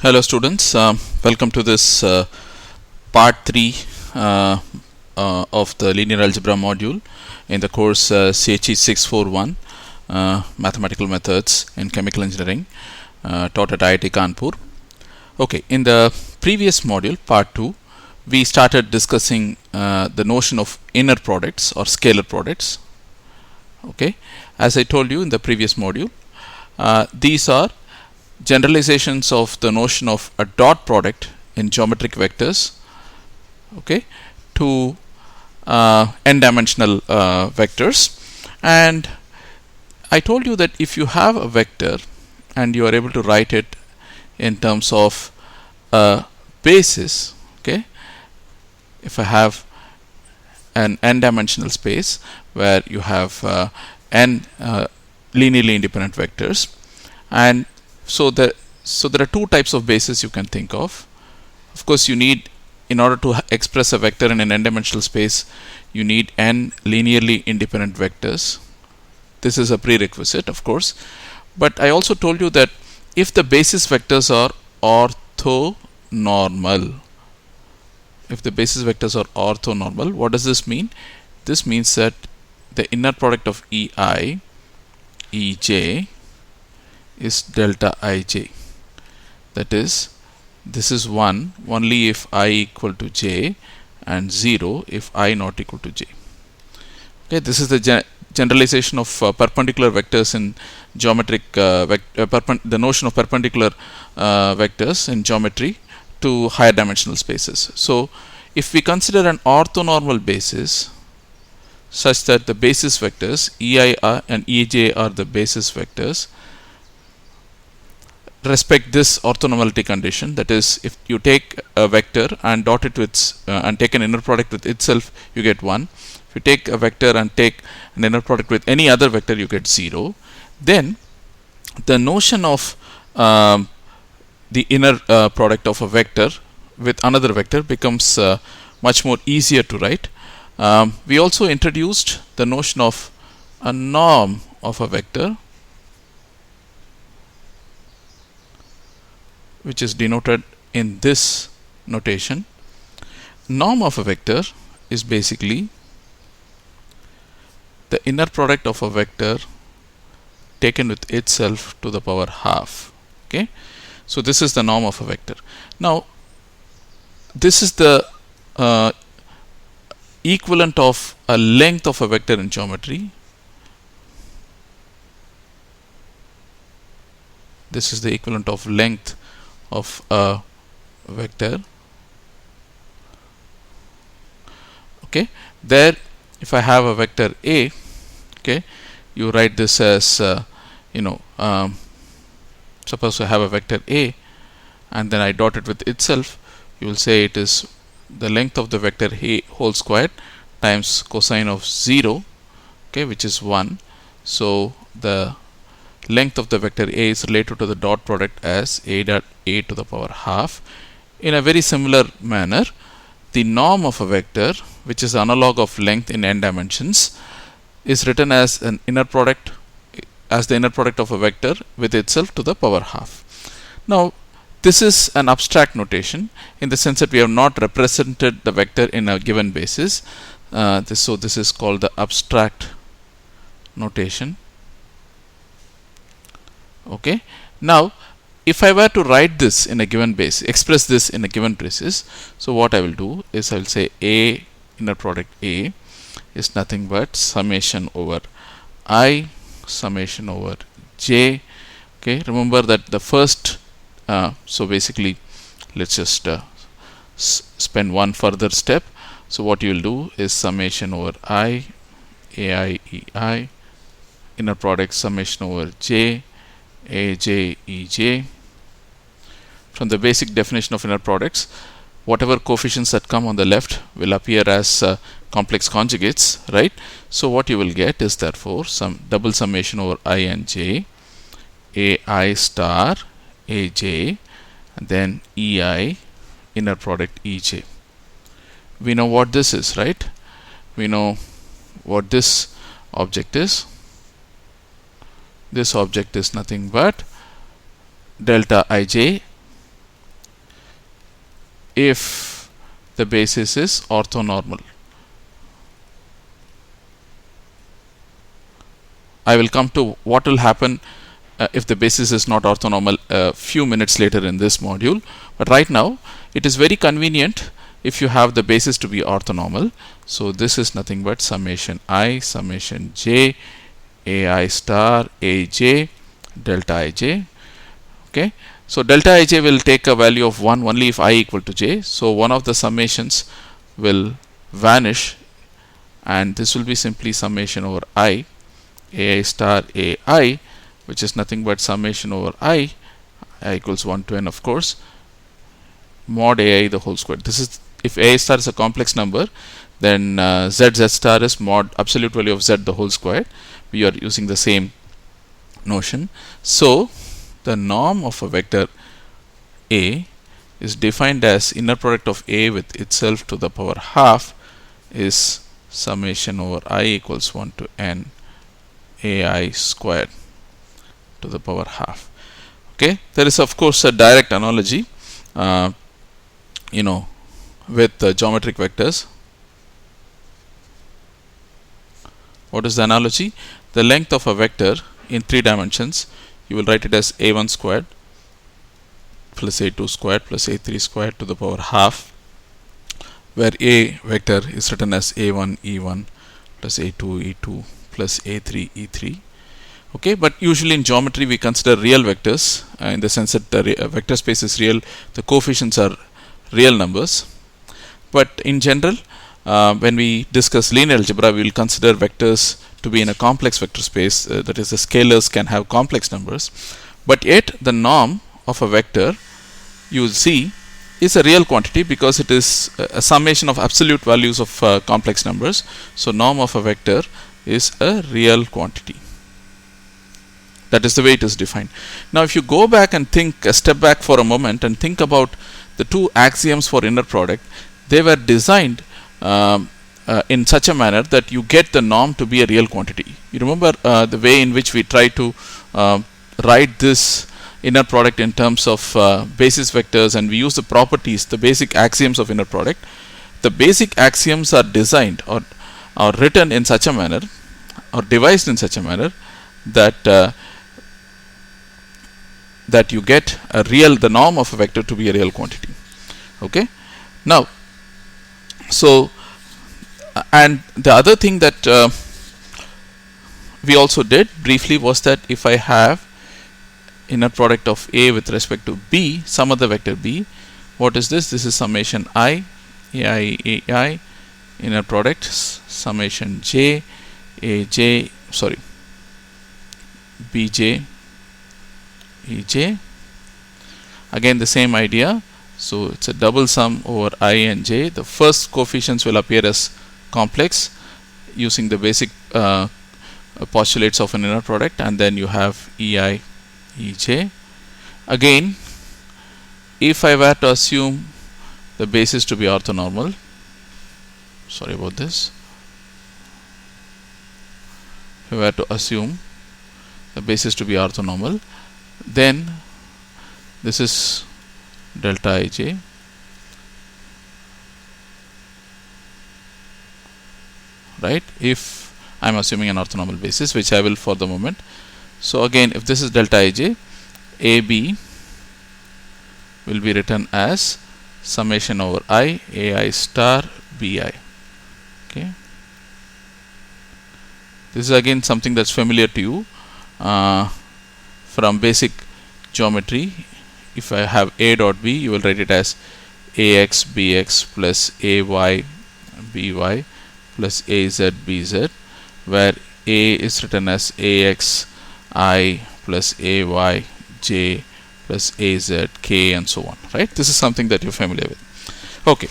Hello students, welcome to this part 3 of the linear algebra module in the course CHE 641 Mathematical Methods in Chemical Engineering taught at IIT Kanpur. Okay, in the previous module, part 2, we started discussing the notion of inner products or scalar products. Okay, as I told you in the previous module, these are generalizations of the notion of a dot product in geometric vectors, okay, to n-dimensional vectors. And I told you that if you have a vector and you are able to write it in terms of a basis, okay, if I have an n-dimensional space where you have n linearly independent vectors, and so there are two types of bases you can think of. Of course, you need, in order to express a vector in an n-dimensional space, you need n linearly independent vectors. This is a prerequisite, of course. But I also told you that if the basis vectors are orthonormal, what does this mean? This means that the inner product of EI, EJ is delta ij. That is, this is 1 only if I equal to j and 0 if I not equal to j. Okay, this is the generalization of perpendicular vectors in geometric the notion of perpendicular vectors in geometry to higher dimensional spaces. So if we consider an orthonormal basis such that the basis vectors EI and EJ are the basis vectors, respect this orthonormality condition, that is, if you take a vector and dot it with and take an inner product with itself, you get 1. If you take a vector and take an inner product with any other vector, you get 0. Then the notion of the inner product of a vector with another vector becomes much more easier to write. We also introduced the notion of a norm of a vector, which is denoted in this notation. Norm of a vector is basically the inner product of a vector taken with itself to the power half. Okay, so this is the norm of a vector. Now, this is the equivalent of a length of a vector in geometry. This is the equivalent of length of a vector. Okay, there if I have a vector A, okay, you write this as suppose I have a vector A and then I dot it with itself, you will say it is the length of the vector A whole squared times cosine of 0, okay, which is 1. So the length of the vector A is related to the dot product as A dot A to the power half. In a very similar manner, the norm of a vector, which is analog of length in n dimensions, is written as an inner product, as the inner product of a vector with itself to the power half. Now, this is an abstract notation in the sense that we have not represented the vector in a given basis. So this is called the abstract notation. Okay, now if I were to write this in a given basis, express this in a given basis, so what I will do is I will say A inner product A is nothing but summation over I summation over j. Okay, remember that the first so basically let's just spend one further step. So what you will do is summation over I AI EI inner product summation over j AJ EJ. From the basic definition of inner products, whatever coefficients that come on the left will appear as complex conjugates, right? So what you will get is therefore some double summation over I and j, AI star AJ, and then EI inner product EJ. We know what this is, right? We know what this object is. This object is nothing but delta ij if the basis is orthonormal. I will come to what will happen if the basis is not orthonormal a few minutes later in this module, but right now it is very convenient if you have the basis to be orthonormal. So this is nothing but summation I summation j ai star aj delta ij. Okay, so delta ij will take a value of 1 only if I equal to j, so one of the summations will vanish and this will be simply summation over I ai star ai, which is nothing but summation over I equals 1 to n, of course, mod ai the whole square. This is if ai star is a complex number, then z star is mod absolute value of z the whole square. We are using the same notion. So the norm of a vector a is defined as inner product of a with itself to the power half is summation over I equals 1 to n ai squared to the power half. Okay, there is of course a direct analogy with geometric vectors. What is the analogy? The length of a vector in 3 dimensions, you will write it as a1 squared plus a2 squared plus a3 squared to the power half, where a vector is written as a1 e1 plus a2 e2 plus a3 e3. Okay, but usually in geometry we consider real vectors in the sense that the vector space is real, the coefficients are real numbers. But in general, when we discuss linear algebra, we will consider vectors to be in a complex vector space, that is the scalars can have complex numbers, but yet the norm of a vector, you will see, is a real quantity because it is a summation of absolute values of complex numbers. So norm of a vector is a real quantity. That is the way it is defined. Now if you go back and think, step back for a moment and think about the two axioms for inner product, they were designed in such a manner that you get the norm to be a real quantity. You remember the way in which we try to write this inner product in terms of basis vectors, and we use the properties, the basic axioms of inner product. The basic axioms are designed or written in such a manner or devised in such a manner that that you get the norm of a vector to be a real quantity. Okay, now so and the other thing that we also did briefly was that if I have inner product of a with respect to b, some other vector b, what is this? This is summation I ai inner product summation j aj bj ej. Again the same idea, so it's a double sum over I and j. The first coefficients will appear as complex using the basic postulates of an inner product, and then you have ei ej. Again, if I were to assume the basis to be orthonormal, sorry about this, if I were to assume the basis to be orthonormal, then this is delta ij right, if I am assuming an orthonormal basis, which I will for the moment. So again, if this is delta ij, ab will be written as summation over I ai star bi. Okay, this is again something that's familiar to you from basic geometry. If I have a dot b, you will write it as ax bx plus ay by plus az bz, where a is written as ax I plus ay j plus az k and so on. Right? This is something that you're familiar with. Okay.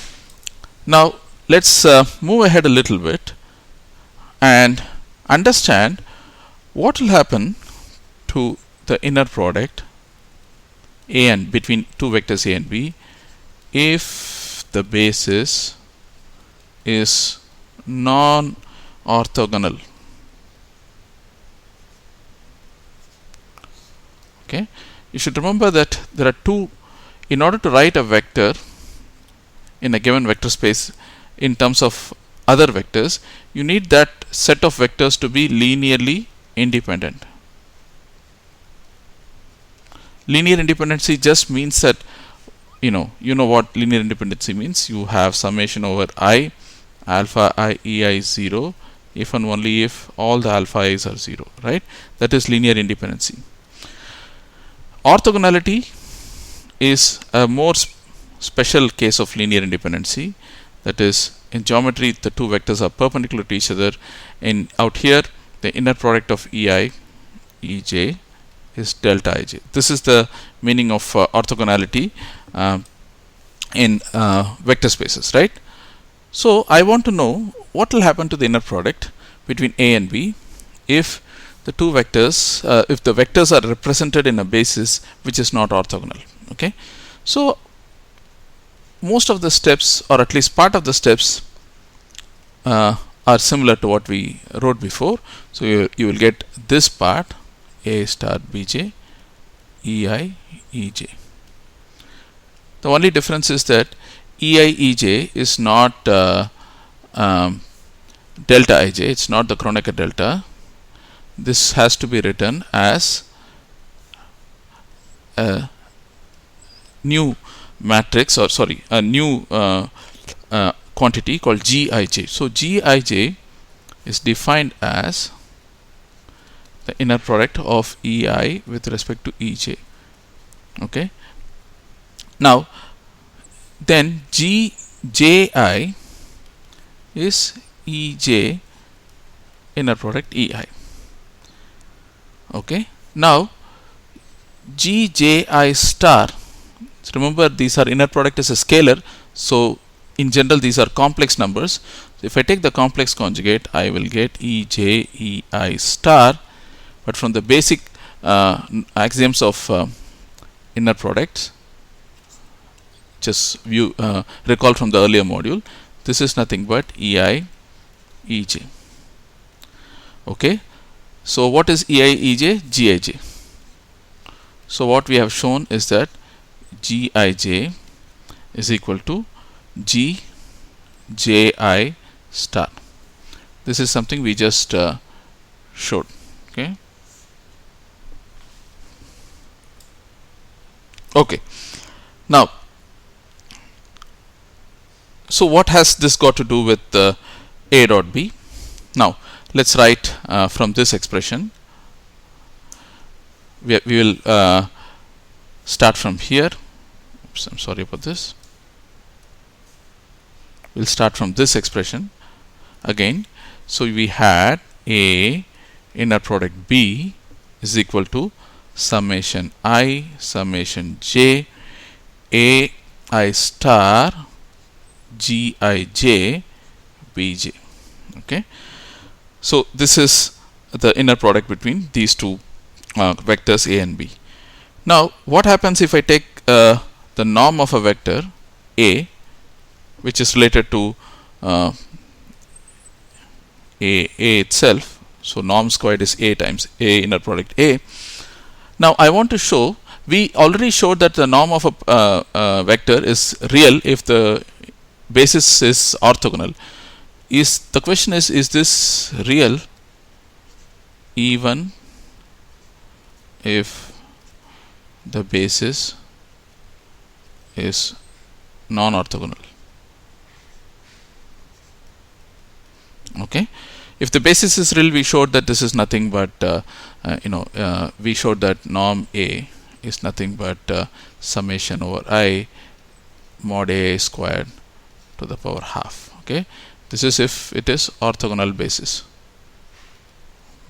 Now let's move ahead a little bit and understand what will happen to the inner product a and between two vectors a and b if the basis is non-orthogonal. Okay, you should remember that there are two, in order to write a vector in a given vector space in terms of other vectors, you need that set of vectors to be linearly independent. Linear independency just means that you know what linear independency means. You have summation over I alpha I ei 0 if and only if all the alpha i's are 0, right? That is linear independency. Orthogonality is a more special case of linear independency. That is, in geometry the two vectors are perpendicular to each other, and out here the inner product of ei ej is delta ij. This is the meaning of orthogonality in vector spaces, right? So I want to know what will happen to the inner product between A and B if the two vectors, if the vectors are represented in a basis which is not orthogonal. Okay, so most of the steps, or at least part of the steps, are similar to what we wrote before. So you will get this part A star bj ei ej. The only difference is that ei ej is not delta ij, it's not the Kronecker delta. This has to be written as a new matrix, or sorry, a new quantity called gij. So gij is defined as the inner product of ei with respect to ej. Okay, now then gji is ej inner product ei. Okay, now gji star, remember these are inner product is a scalar, so in general these are complex numbers. So if I take the complex conjugate, I will get ej ei star, but from the basic axioms of inner products, just recall from the earlier module, this is nothing but ei ej. Okay, so what is ei ej? Gij. So what we have shown is that gij is equal to gji star. This is something we just showed. Okay. Okay. Now, so what has this got to do with a dot b? Now let's write from this expression. We will start from here. Oops, I'm sorry about this. We'll start from this expression again. So we had a inner product b is equal to summation I summation j a I star gij bj. Okay, so this is the inner product between these two vectors a and b. Now what happens if I take the norm of a vector a, which is related to a itself? So norm squared is a times a inner product a. Now I want to show, we already showed that the norm of a vector is real if the basis is orthogonal. The question is this real even if the basis is non-orthogonal? Okay, if the basis is real, we showed that this is nothing but we showed that norm a is nothing but summation over I mod a squared to the power half. Okay, this is if it is orthogonal basis,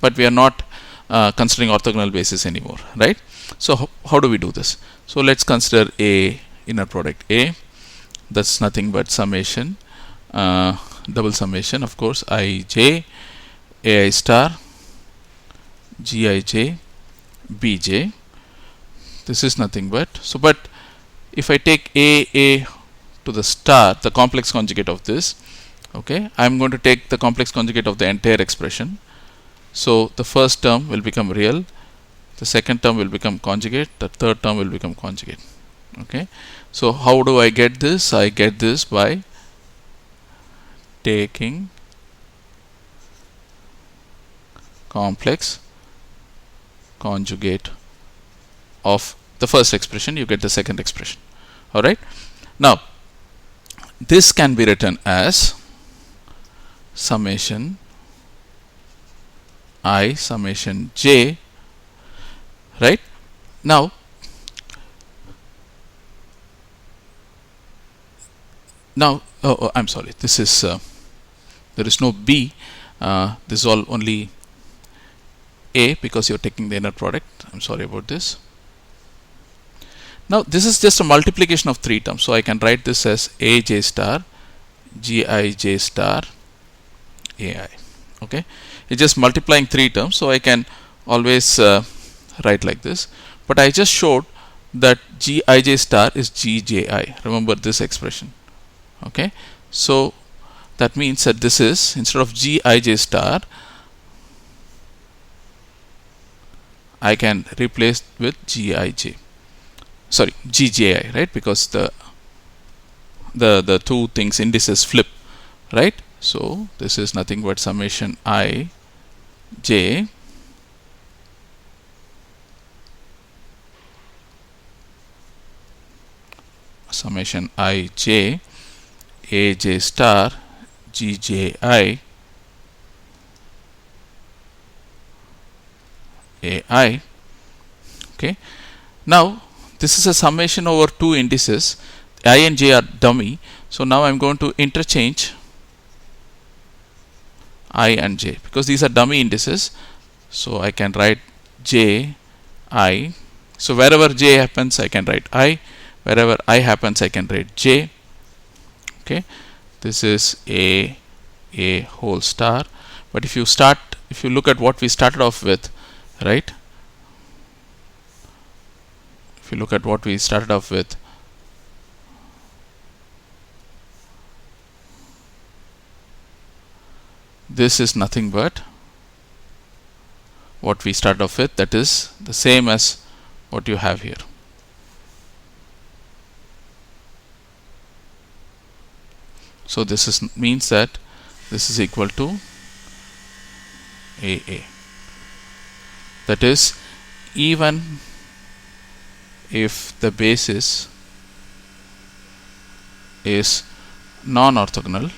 but we are not considering orthogonal basis anymore, right? So how do we do this? So let's consider a inner product a, that's nothing but summation double summation, of course, ij ai star gij bj. This is nothing but, so but if I take a to the star, the complex conjugate of this, okay, I am going to take the complex conjugate of the entire expression. So the first term will become real, the second term will become conjugate, the third term will become conjugate. Okay, so how do I get this? I get this by taking complex conjugate of the first expression, you get the second expression. Alright, now this can be written as summation I summation j, right? Now I'm sorry, this is there is no b, this is all only a because you're taking the inner product. I'm sorry about this. Now this is just a multiplication of three terms, so I can write this as aj star gij star ai. Okay, it's just multiplying three terms, so I can always write like this, but I just showed that gij star is gji. Remember this expression. Okay, so that means that this is, instead of gij star, I can replace with gij, sorry, gji, right? Because the two things indices flip, right? So this is nothing but summation I j summation I j aj star gji ai. Okay, now this is a summation over two indices. I and j are dummy, so now I'm going to interchange I and j because these are dummy indices, so I can write j I. So wherever j happens I can write I, wherever I happens I can write j. Okay, this is a whole star, but if you look at what we started off with, right? If you look at what we started off with, this is nothing but what we start off with, that is the same as what you have here. So this means that this is equal to AA. That is, even if the basis is non-orthogonal,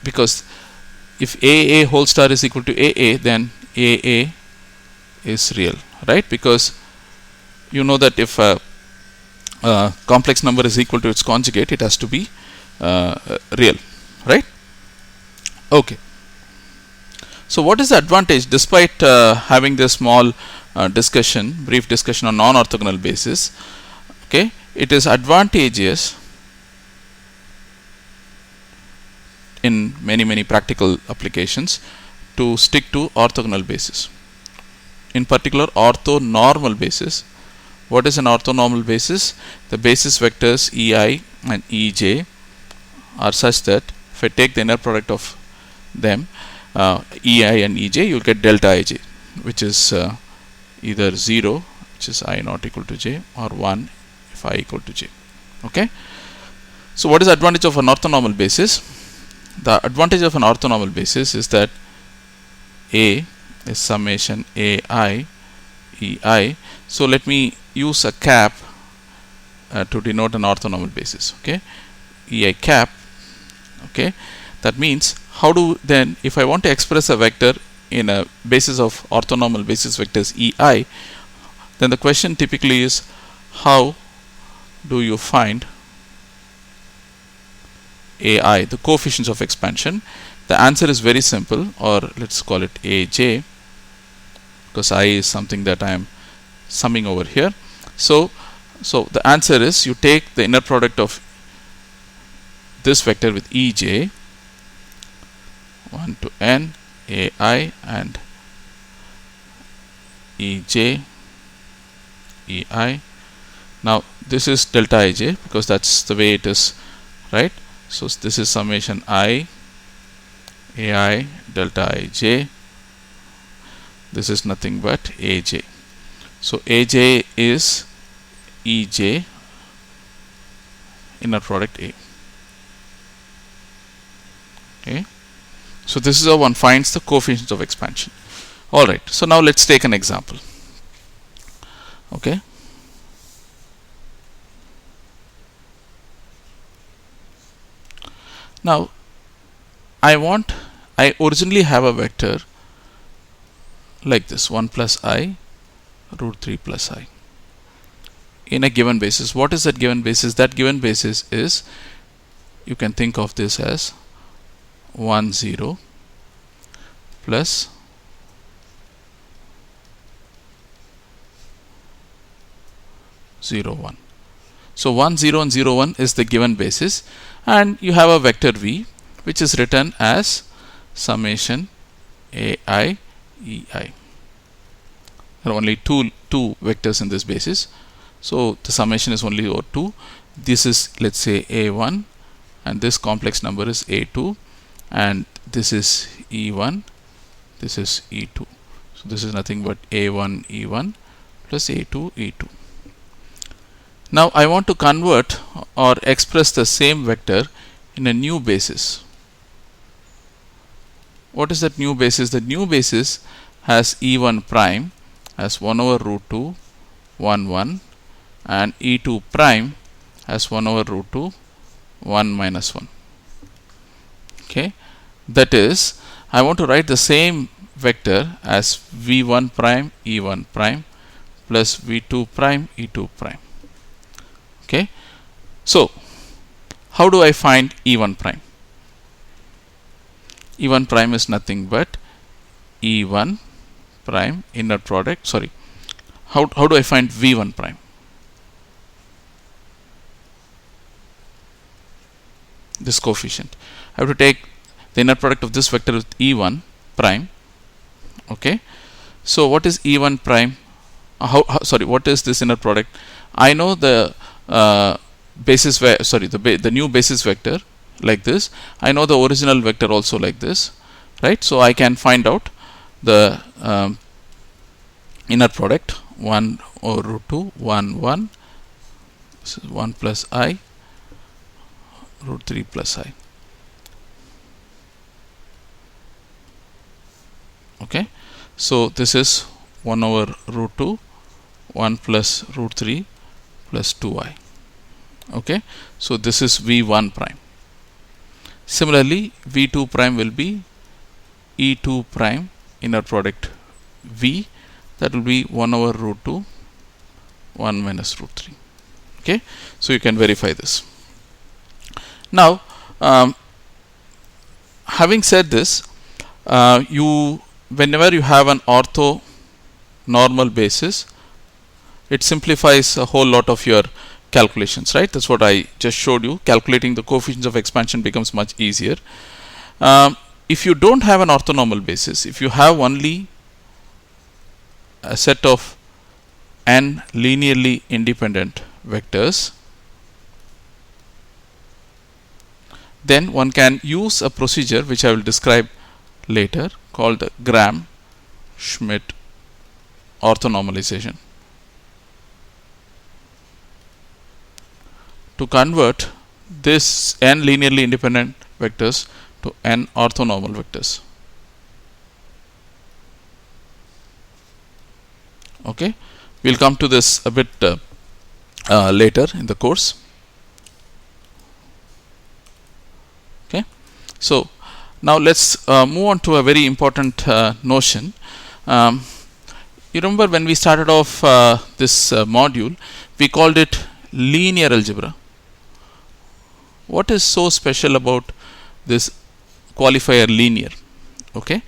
because if AA whole star is equal to AA, then AA is real, right? Because you know that if a complex number is equal to its conjugate, it has to be real, right? Okay. So what is the advantage, despite having this small brief discussion on non-orthogonal basis? Okay, it is advantageous in many practical applications to stick to orthogonal basis. In particular, orthonormal basis. What is an orthonormal basis? The basis vectors ei and ej are such that if I take the inner product of them, ei and ej, you will get delta ij, which is either 0, which is I not equal to j, or 1 if I equal to j. Okay. So what is the advantage of an orthonormal basis? The advantage of an orthonormal basis is that A is summation ai ei. So let me use a cap to denote an orthonormal basis. Okay, ei cap. Okay, that means, how do then, if I want to express a vector in a basis of orthonormal basis vectors ei, then the question typically is, how do you find ai, the coefficients of expansion? The answer is very simple, or let's call it aj, because I is something that I am summing over here. So the answer is, you take the inner product of this vector with ej 1 to n ai and ej ei. Now this is delta ij because that's the way it is, right? So this is summation I delta ij. This is nothing but aj. So Aj is Ej inner product A. Okay. So this is how one finds the coefficients of expansion. Alright, so now let's take an example. Okay. Now I originally have a vector like this, 1 plus I root 3 plus I in a given basis. What is that given basis? That given basis is, you can think of this as 1 0 plus 0 1. So 1 0 and 0 1 is the given basis, and you have a vector v which is written as summation ai ei. There are only two vectors in this basis, so the summation is only over 2. This is, let's say, a1, and this complex number is a2, and this is e1, this is e2. So this is nothing but a1 e1 plus a2 e2. Now I want to convert or express the same vector in a new basis. What is that new basis? The new basis has e1 prime as 1 over root 2 1 1, and e2 prime as 1 over root 2 1 minus 1. Okay, that is, I want to write the same vector as v1 prime e1 prime plus v2 prime e2 prime. Okay, so how do I find e1 prime? e1 prime is nothing but e1 prime inner product. Sorry, how do I find v1 prime? This coefficient, I have to take the inner product of this vector with e1 prime. Okay, so what is e1 prime? Sorry, what is this inner product? I know the basis, the new basis vector like this. I know the original vector also like this, right? So I can find out the inner product 1 over root 2 1 1. This is 1 plus I root 3 plus I. Okay, so this is 1 over root 2 1 plus root 3 plus 2i. Okay, so this is v1 prime. Similarly, v2 prime will be e2 prime inner product v, that will be 1 over root 2 1 minus root 3. Okay, so you can verify this. Now having said this, whenever you have an orthonormal basis, it simplifies a whole lot of your calculations, right? That's what I just showed you. Calculating the coefficients of expansion becomes much easier. If you don't have an orthonormal basis, if you have only a set of n linearly independent vectors, then one can use a procedure which I will describe later, called the Gram-Schmidt orthonormalization, to convert this n linearly independent vectors to n orthonormal vectors. Okay, we'll come to this a bit later in the course. Okay, so now let's move on to a very important notion. You remember when we started off this module, we called it linear algebra. What is so special about this qualifier linear? Okay,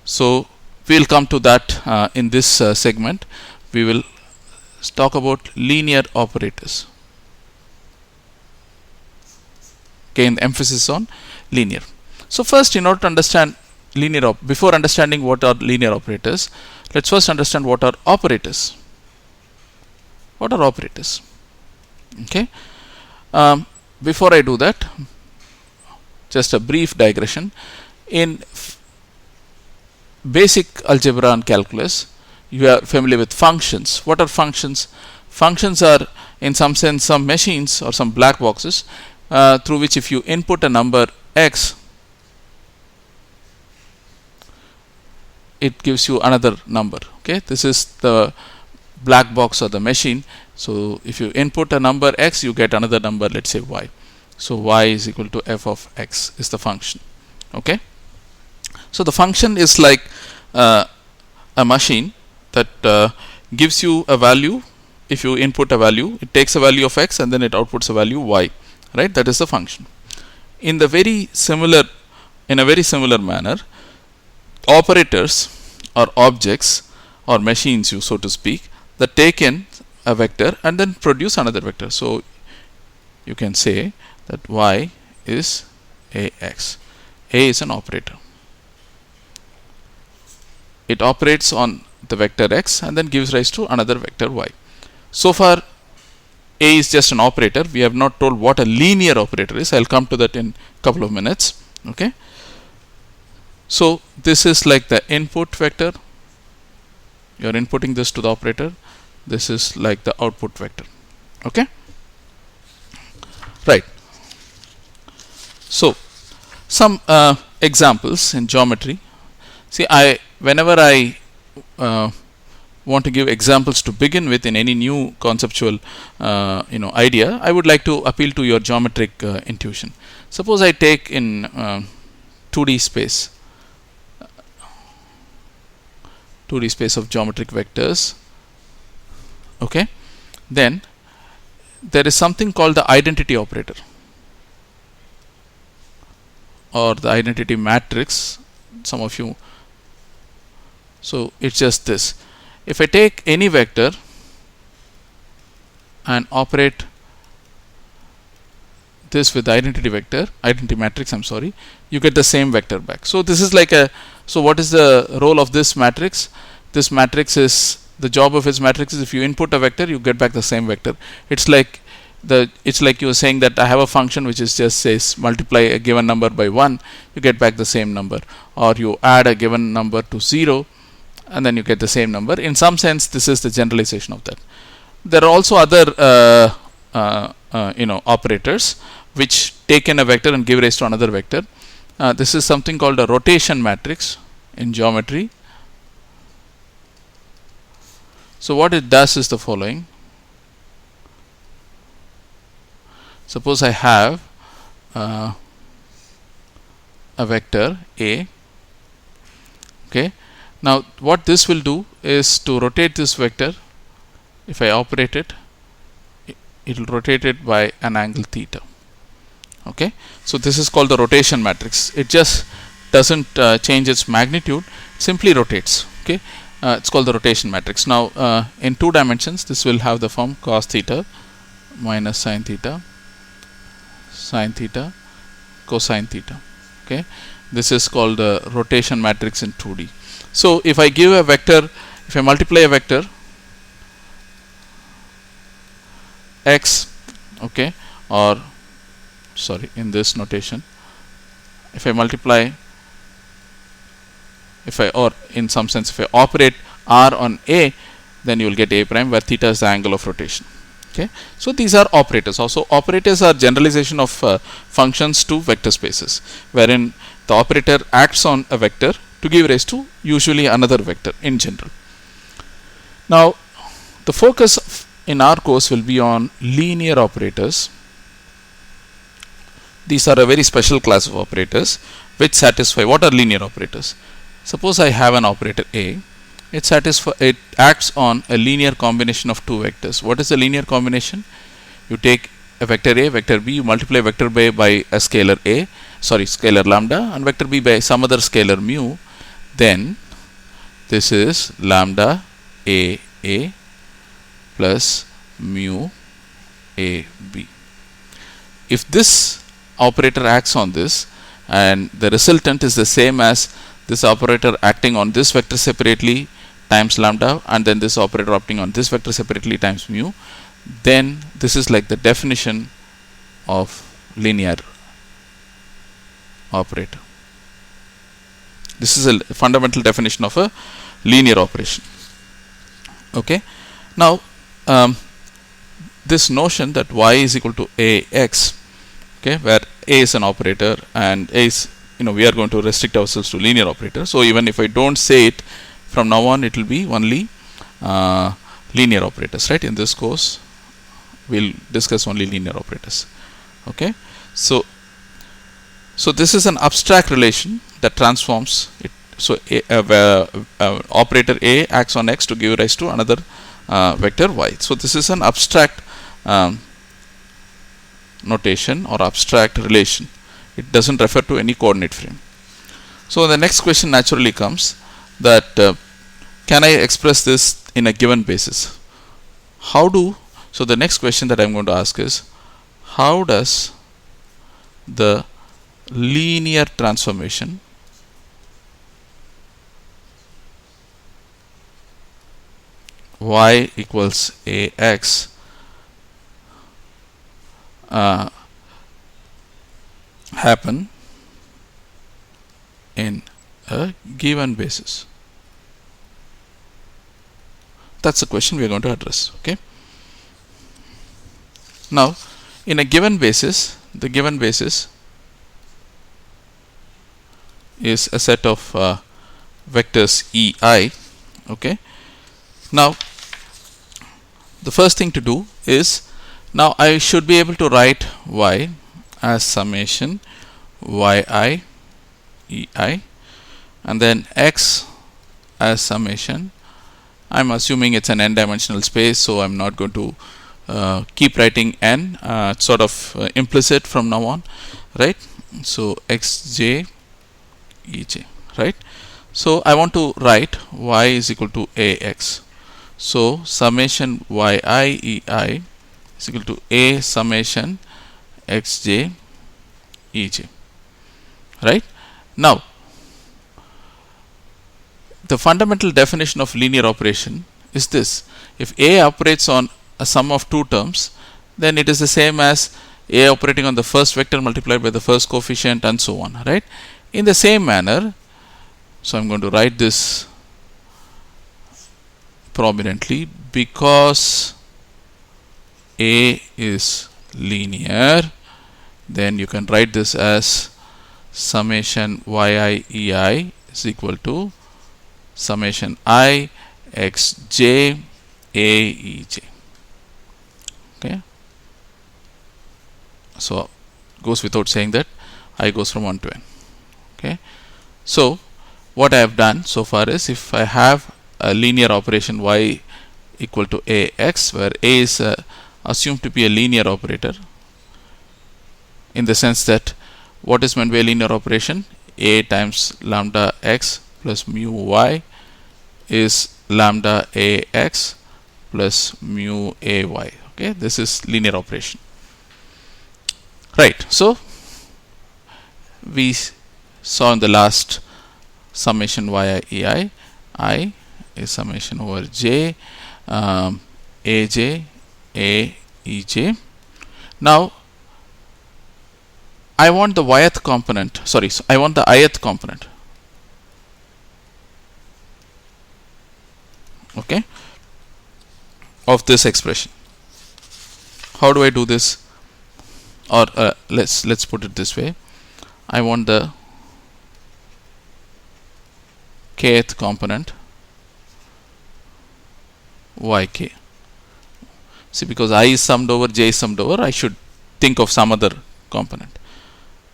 so we'll come to that in this segment. We will talk about linear operators. Again, the emphasis on linear. So first, in order to understand before understanding what are linear operators, let's first understand what are operators. What are operators? Okay. Before I do that, just a brief digression. In basic algebra and calculus, You are familiar with functions. What are functions? Functions are, in some sense, some machines or some black boxes through which if you input a number x, it gives you another number. Okay, this is the black box or the machine. So if you input a number x, you get another number, let's say y. So y is equal to f of x is the function. Okay, so the function is like a machine that gives you a value. If you input a value, it takes a value of x and then it outputs a value y, right? That is the function. In a very similar manner, operators or objects or machines, you so to speak, that take in a vector and then produce another vector. So you can say that y is ax. A is an operator. It operates on the vector x and then gives rise to another vector y. So far A is just an operator. We have not told what a linear operator is. I'll come to that in a couple of minutes. Okay, so this is like the input vector. You're inputting this to the operator. This is like the output vector. Okay, right. So some examples in geometry. See, whenever I want to give examples to begin with in any new conceptual idea, I would like to appeal to your geometric intuition. Suppose I take in 2D space of geometric vectors. Okay, then there is something called the identity operator or the identity matrix, some of you. So it's just this. If I take any vector and operate this with the identity matrix, you get the same vector back. So this is like so what is the role of this matrix? This matrix is, the job of its matrix is, if you input a vector, you get back the same vector. It's like you are saying that I have a function which is just says multiply a given number by 1, you get back the same number, or you add a given number to 0 and then you get the same number. In some sense, this is the generalization of that. There are also other operators which take in a vector and give rise to another vector. This is something called a rotation matrix in geometry. So what it does is the following. Suppose I have a vector A. Okay, now what this will do is to rotate this vector. If I operate it, it will rotate it by an angle theta. Okay, so this is called the rotation matrix. It just doesn't change its magnitude, simply rotates. Okay, it's called the rotation matrix. Now in 2 dimensions, this will have the form cos theta minus sin theta, cosine theta. Okay, this is called the rotation matrix in 2D. So if I give a vector, if I multiply a vector x, okay, or sorry, in this notation, if I multiply, or in some sense, if I operate r on A, then you will get A prime, where theta is the angle of rotation. Okay, so these are operators. Also, operators are generalization of functions to vector spaces, wherein the operator acts on a vector to give rise to usually another vector in general. Now, the focus in our course will be on linear operators. These are a very special class of operators which satisfy. What are linear operators? Suppose I have an operator A. It acts on a linear combination of 2 vectors. What is a linear combination? You take a vector A, vector B, you multiply vector B by a scalar lambda, and vector B by some other scalar mu. Then this is lambda A plus mu A B. If this operator acts on this and the resultant is the same as this operator acting on this vector separately times lambda, and then this operator acting on this vector separately times mu, then this is like the definition of linear operator. This is a fundamental definition of a linear operation. Okay. Now this notion that y is equal to ax, okay, where a is an operator and a is, we are going to restrict ourselves to linear operator. So even if I don't say it, from now on it will be only linear operators, right? In this course we'll discuss only linear operators. Okay. So this is an abstract relation that transforms it. So operator a acts on x to give rise to another vector y. So this is an abstract notation or abstract relation. It doesn't refer to any coordinate frame. So the next question naturally comes that can I express this in a given basis? So the next question that I'm going to ask is, how does the linear transformation y equals ax happen in a given basis? That's the question we are going to address. Okay. Now, in a given basis, the given basis is a set of vectors ei. Okay. Now, the first thing to do is, now I should be able to write y as summation yi ei, and then x as summation. I'm assuming it's an n-dimensional space, so I'm not going to keep writing n. It's sort of implicit from now on, right? So xj ej, right? So I want to write y is equal to ax. So summation yi ei is equal to a summation xj ej, right? Now, the fundamental definition of linear operation is this: if a operates on a sum of two terms, then it is the same as a operating on the first vector multiplied by the first coefficient, and so on, right? In the same manner, so I'm going to write this prominently, because a is linear, then you can write this as summation yi ei is equal to summation I xj aej. Okay. So goes without saying that I goes from 1 to n. Okay. So what I have done so far is, if I have a linear operation y equal to ax, where a is assumed to be a linear operator, in the sense that, what is meant by a linear operation? A times lambda x plus mu y is lambda ax plus mu ay. Okay, this is linear operation, right? So we saw in the last summation yi ei, I is summation over j aj aej. Now I want the yth component, so I want the ith component. Okay, of this expression. How do I do this? Or let's put it this way: I want the kth component yk. See, because I is summed over, j is summed over, I should think of some other component.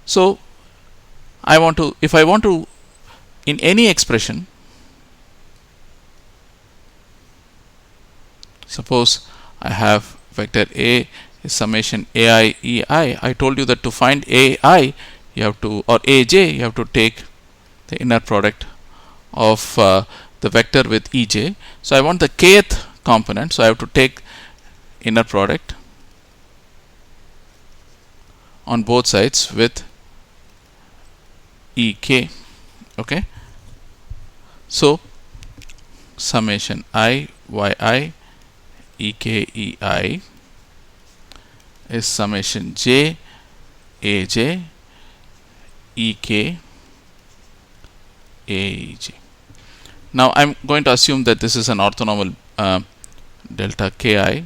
So I want to, if I want to, in any expression, suppose I have vector a is summation ai ei. I told you that to find ai, you have to, or aj, you have to take the inner product of the vector with ej. So I want the kth component, so I have to take inner product on both sides with ek. Okay, so summation I yi ek ei is summation j aj ek aej. Now I'm going to assume that this is an orthonormal delta ki.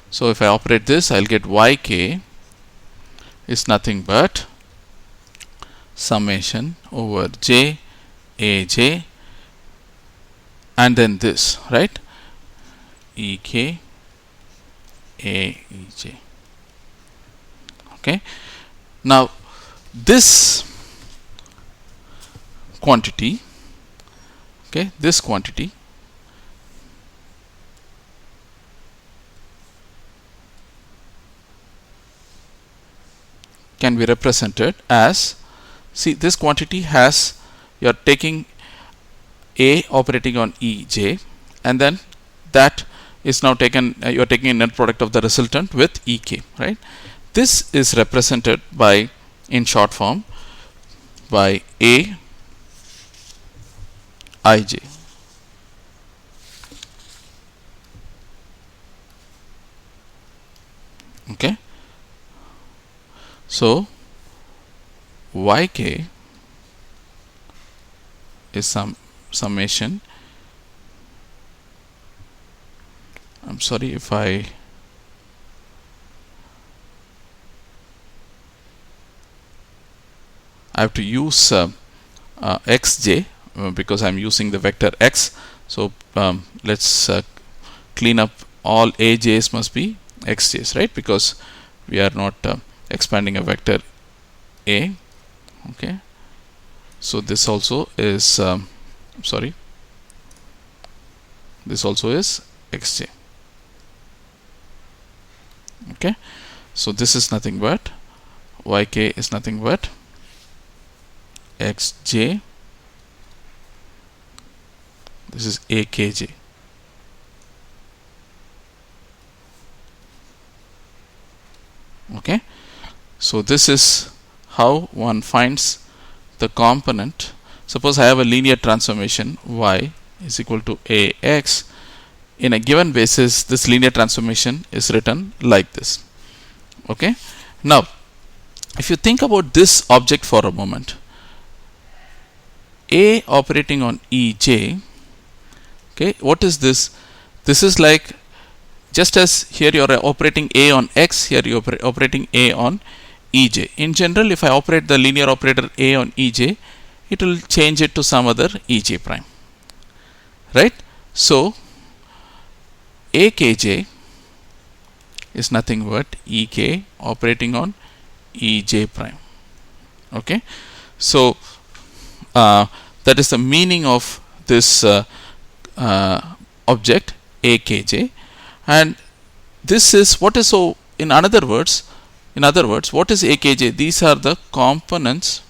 So if I operate this, I'll get yk is nothing but summation over j aj and then this, right? ek aej. Okay. Now this quantity, okay, this quantity can be represented as, see, this quantity has, you are taking a operating on ej, and then that is now taken, you are taking a net product of the resultant with ek, right? This is represented by, in short form, by a ij. Okay. So yk is some summation. I'm sorry if I have to use xj because I'm using the vector x. So let's clean up, all aj's must be xj's, right? Because we are not expanding a vector a. Okay. So this also is sorry, this also is xj. Okay. So this is nothing but, yk is nothing but xj, this is akj. Okay. So this is how one finds the component. Suppose I have a linear transformation y is equal to ax. In a given basis, this linear transformation is written like this. Okay. Now if you think about this object for a moment, a operating on ej, okay, what is this? This is like, just as here you are operating a on x, here you are operating a on ej. In general, if I operate the linear operator a on ej, it will change it to some other ej prime, right? So akj is nothing but ek operating on ej prime. Okay. So that is the meaning of this object akj, and this is what is, so in other words, what is akj? These are the components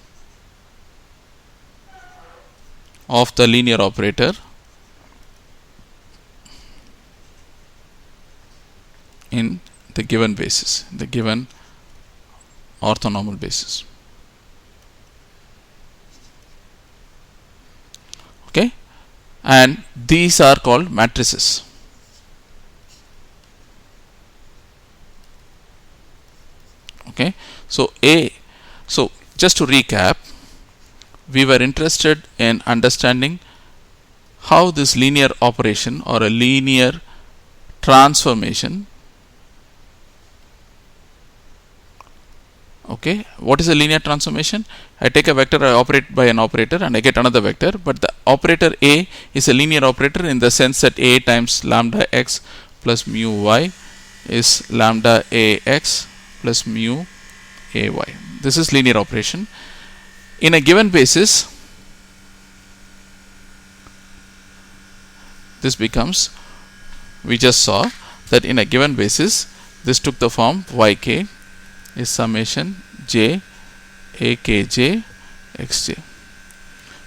of the linear operator in the given basis, the given orthonormal basis. Okay. And these are called matrices. Okay. So just to recap, we were interested in understanding how this linear operation or a linear transformation, okay, what is a linear transformation? I take a vector, I operate by an operator, and I get another vector, but the operator a is a linear operator in the sense that a times lambda x plus mu y is lambda ax plus mu ay. This is linear operation. In a given basis, this becomes, we just saw that in a given basis, this took the form yk is summation j akj xj.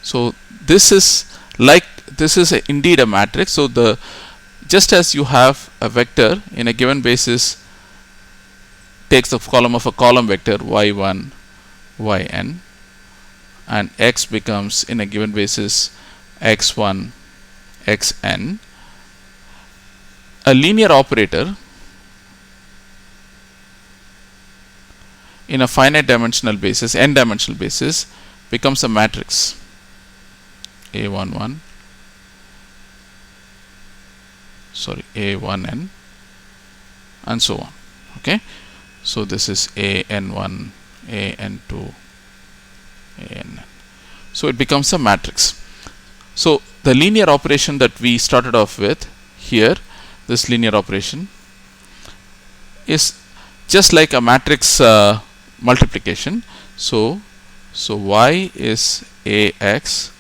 So this is like, this is indeed a matrix. So the, just as you have a vector in a given basis takes the column of a column vector y1 yn, and x becomes in a given basis x1 xn, a linear operator in a finite dimensional basis, n dimensional basis, becomes a matrix. a11, sorry, a1n, and so on. Okay, so this is an1, an2, an. So it becomes a matrix. So the linear operation that we started off with here, this linear operation, is just like a matrix multiplication. So y is ax,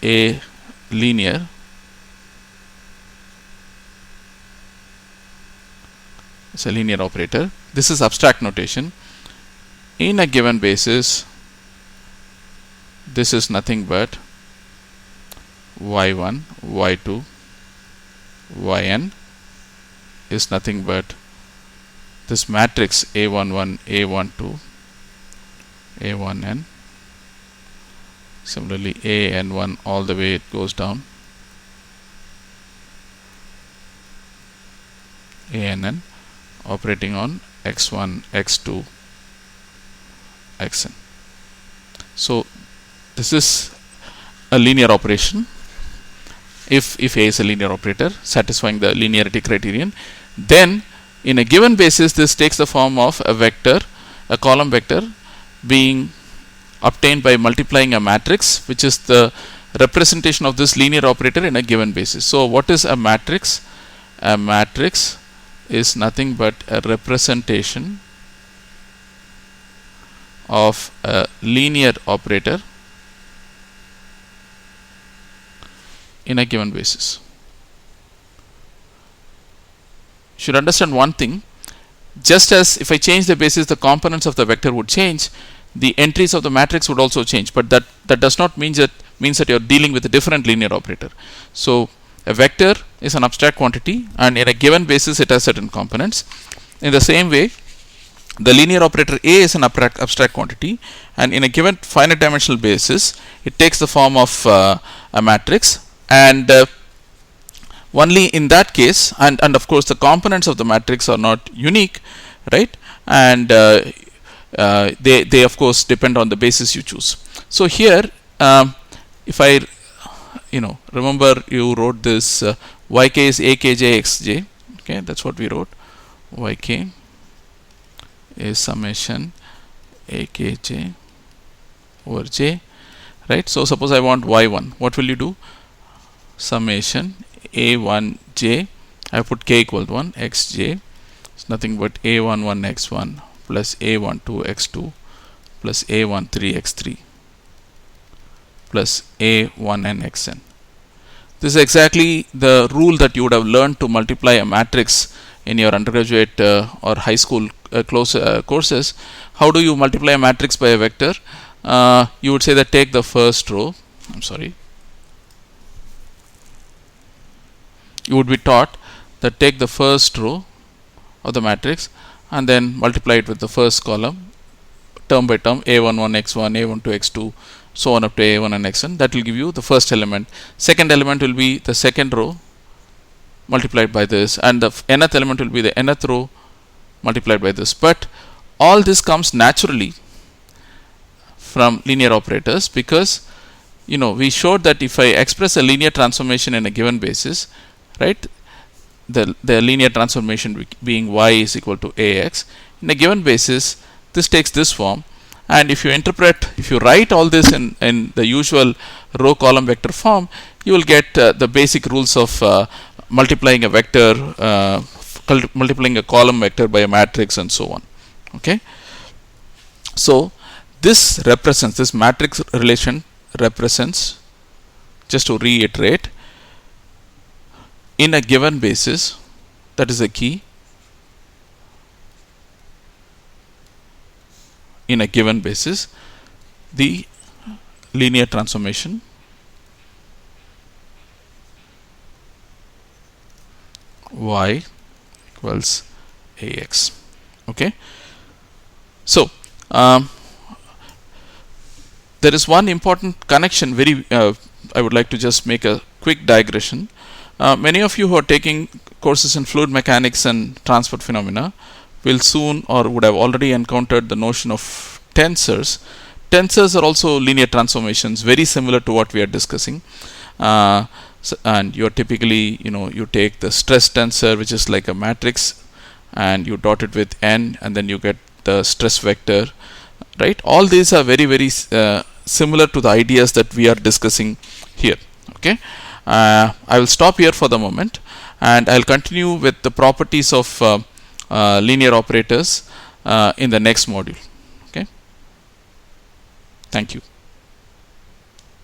a linear, it's a linear operator. This is abstract notation. In a given basis, this is nothing but y1, y2, yn is nothing but this matrix a11, a12, a1n. Similarly, an1 all the way it goes down, ann, operating on x1, x2, xn. So this is a linear operation if A is a linear operator satisfying the linearity criterion. Then in a given basis, this takes the form of a vector, a column vector, being obtained by multiplying a matrix, which is the representation of this linear operator in a given basis. So what is a matrix? A matrix is nothing but a representation of a linear operator in a given basis. You should understand one thing: just as if I change the basis, the components of the vector would change, the entries of the matrix would also change, but that does not mean that you're dealing with a different linear operator. So a vector is an abstract quantity, and in a given basis it has certain components. In the same way, the linear operator A is an abstract quantity, and in a given finite dimensional basis it takes the form of a matrix, and only in that case, and of course the components of the matrix are not unique, right? And they of course depend on the basis you choose. So here, if I remember, you wrote this yk is akj xj. Okay, that's what we wrote. Yk is summation akj over j, right? So suppose I want y1, what will you do? Summation a1j, I put k equal to 1, xj, it's nothing but a11 x1 plus a12 x2 plus a13 x3 plus a1n xn. This is exactly the rule that you would have learned to multiply a matrix in your undergraduate or high school courses. How do you multiply a matrix by a vector? You would say that take the first row. You would be taught that take the first row of the matrix and then multiply it with the first column, term by term, a11 x1, a12 x2, so on up to a1 and xn. That will give you the first element. Second element will be the second row multiplied by this, and the nth element will be the nth row multiplied by this. But all this comes naturally from linear operators, because we showed that if I express a linear transformation in a given basis, right, the linear transformation being y is equal to ax, in a given basis this takes this form. And if you write all this in the usual row column vector form, you will get the basic rules of multiplying a vector, multiplying a column vector by a matrix, and so on. Okay, so this matrix relation represents, just to reiterate, in a given basis, that is a key, in a given basis, the linear transformation y equals ax. Okay, so there is one important connection. I would like to just make a quick digression. Many of you who are taking courses in fluid mechanics and transport phenomena will soon or would have already encountered the notion of tensors. tensors are also linear transformations, very similar to what we are discussing. And you're typically, you take the stress tensor, which is like a matrix, and you dot it with n, and then you get the stress vector, right? All these are very, very similar to the ideas that we are discussing here. Okay, I will stop here for the moment, and I'll continue with the properties of linear operators in the next module. Okay, thank you.